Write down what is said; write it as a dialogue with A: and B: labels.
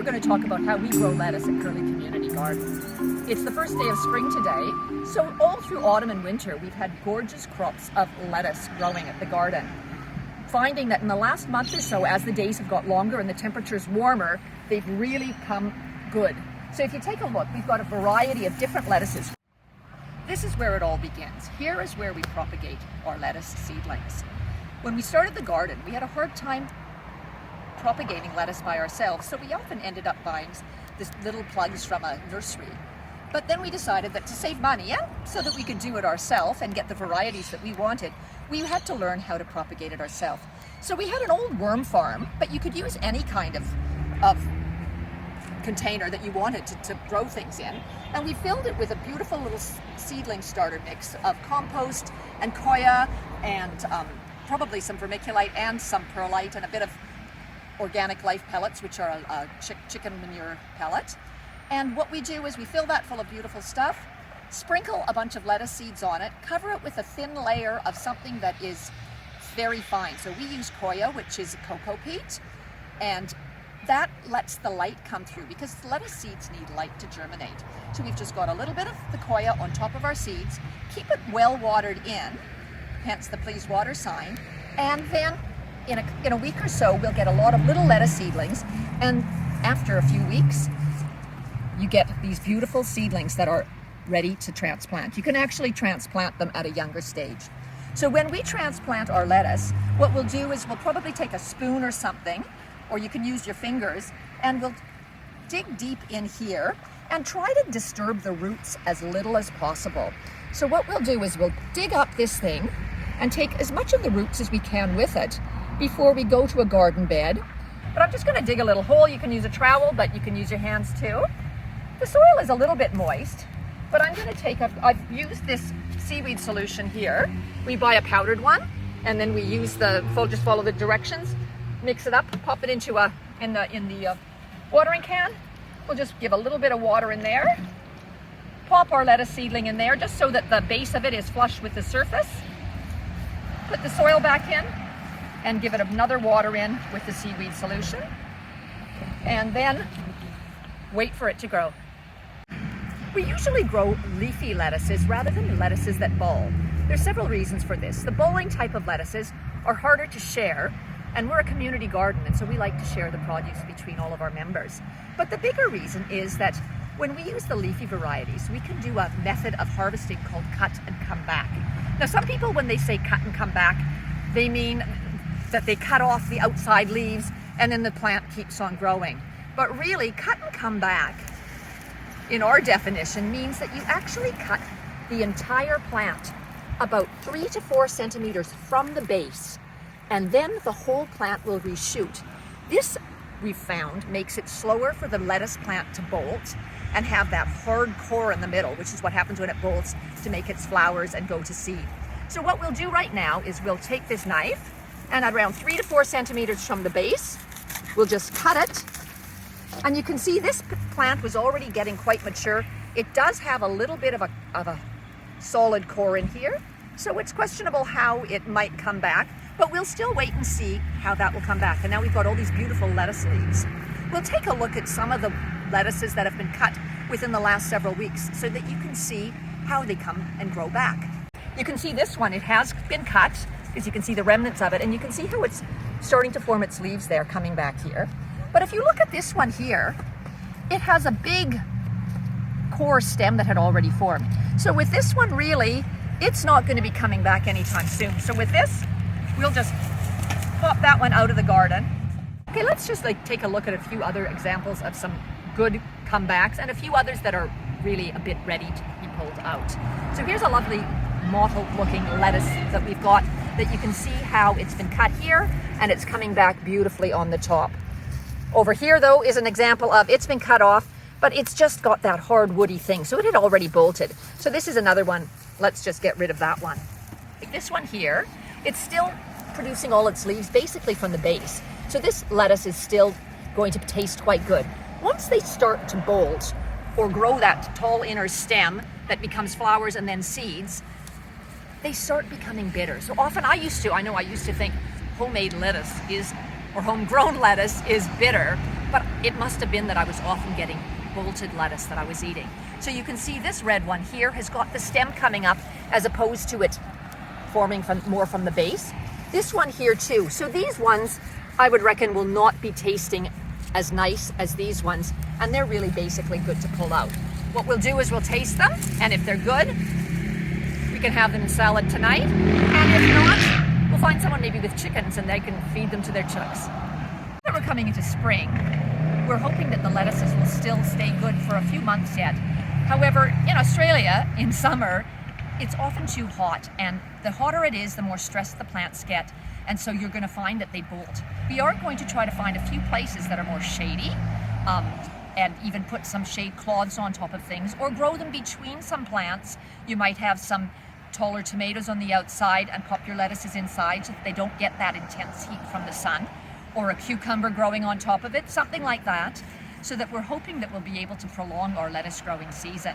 A: going to talk about how we grow lettuce at Curly Community Garden. It's the first day of spring today, so all through autumn and winter we've had gorgeous crops of lettuce growing at the garden. Finding that in the last month or so, as the days have got longer and the temperatures warmer, they've really come good. So if you take a look, we've got a variety of different lettuces. This is where it all begins. Here is where we propagate our lettuce seedlings. When we started the garden, we had a hard time propagating lettuce by ourselves, so we often ended up buying these little plugs from a nursery. But then we decided that to save money, so that we could do it ourselves and get the varieties that we wanted, we had to learn how to propagate it ourselves. So we had an old worm farm, but you could use any kind of container that you wanted to grow things in. And we filled it with a beautiful little seedling starter mix of compost and koya and probably some vermiculite and some perlite and a bit of organic life pellets, which are a chicken manure pellet. And what we do is we fill that full of beautiful stuff, sprinkle a bunch of lettuce seeds on it, cover it with a thin layer of something that is very fine. So we use koya, which is cocoa peat, and that lets the light come through because lettuce seeds need light to germinate. So we've just got a little bit of the koya on top of our seeds, keep it well watered in, hence the please water sign, and then in a week or so we'll get a lot of little lettuce seedlings, and after a few weeks you get these beautiful seedlings that are ready to transplant. You can actually transplant them at a younger stage. So when we transplant our lettuce, what we'll do is we'll probably take a spoon or something, or you can use your fingers, and we'll dig deep in here and try to disturb the roots as little as possible. So what we'll do is we'll dig up this thing and take as much of the roots as we can with it before we go to a garden bed. But I'm just going to dig a little hole. You can use a trowel, but you can use your hands too. The soil is a little bit moist, but I'm going to take I've used this seaweed solution here. We buy a powdered one, and then we use just follow the directions, mix it up, pop it into in the watering can. We'll just give a little bit of water in there, pop our lettuce seedling in there just so that the base of it is flush with the surface. Put the soil back in and give it another water in with the seaweed solution, and then wait for it to grow. We usually grow leafy lettuces rather than lettuces that bulb. There's several reasons for this. The bulbing type of lettuces are harder to share, and we're a community garden, and so we like to share the produce between all of our members. But the bigger reason is that when we use the leafy varieties, we can do a method of harvesting called cut and come back. Now, some people, when they say cut and come back, they mean that they cut off the outside leaves and then the plant keeps on growing. But really, cut and come back, in our definition, means that you actually cut the entire plant about 3 to 4 centimeters from the base, and then the whole plant will reshoot. This, we've found, makes it slower for the lettuce plant to bolt and have that hard core in the middle, which is what happens when it bolts to make its flowers and go to seed. So what we'll do right now is we'll take this knife, and at around 3 to 4 centimeters from the base, we'll just cut it. And you can see this plant was already getting quite mature. It does have a little bit of a solid core in here, so it's questionable how it might come back, but we'll still wait and see how that will come back. And now we've got all these beautiful lettuce leaves. We'll take a look at some of the lettuces that have been cut within the last several weeks so that you can see how they come and grow back. You can see this one, it has been cut, because you can see the remnants of it, and you can see how it's starting to form its leaves there coming back here. But if you look at this one here, it has a big core stem that had already formed. So with this one, really, it's not going to be coming back anytime soon. So with this, we'll just pop that one out of the garden. Okay, let's just take a look at a few other examples of some good comebacks and a few others that are really a bit ready to be pulled out. So here's a lovely mottled looking lettuce that we've got that you can see how it's been cut here and it's coming back beautifully on the top. Over here though is an example of it's been cut off, but it's just got that hard woody thing, so it had already bolted. So this is another one. Let's just get rid of that one. Like this one here, it's still producing all its leaves basically from the base. So this lettuce is still going to taste quite good. Once they start to bolt or grow that tall inner stem that becomes flowers and then seeds, they start becoming bitter. So often I used to think homemade lettuce or homegrown lettuce is bitter, but it must have been that I was often getting bolted lettuce that I was eating. So you can see this red one here has got the stem coming up as opposed to it forming more from the base. This one here too. So these ones I would reckon will not be tasting as nice as these ones, and they're really basically good to pull out. What we'll do is we'll taste them, and if they're good, we can have them in salad tonight, and if not, we'll find someone maybe with chickens and they can feed them to their chicks. Now we're coming into spring. We're hoping that the lettuces will still stay good for a few months yet. However, in Australia, in summer, it's often too hot, and the hotter it is, the more stressed the plants get, and so you're going to find that they bolt. We are going to try to find a few places that are more shady, and even put some shade cloths on top of things, or grow them between some plants. You might have some taller tomatoes on the outside and pop your lettuces inside so that they don't get that intense heat from the sun, or a cucumber growing on top of it, something like that, so that we're hoping that we'll be able to prolong our lettuce growing season.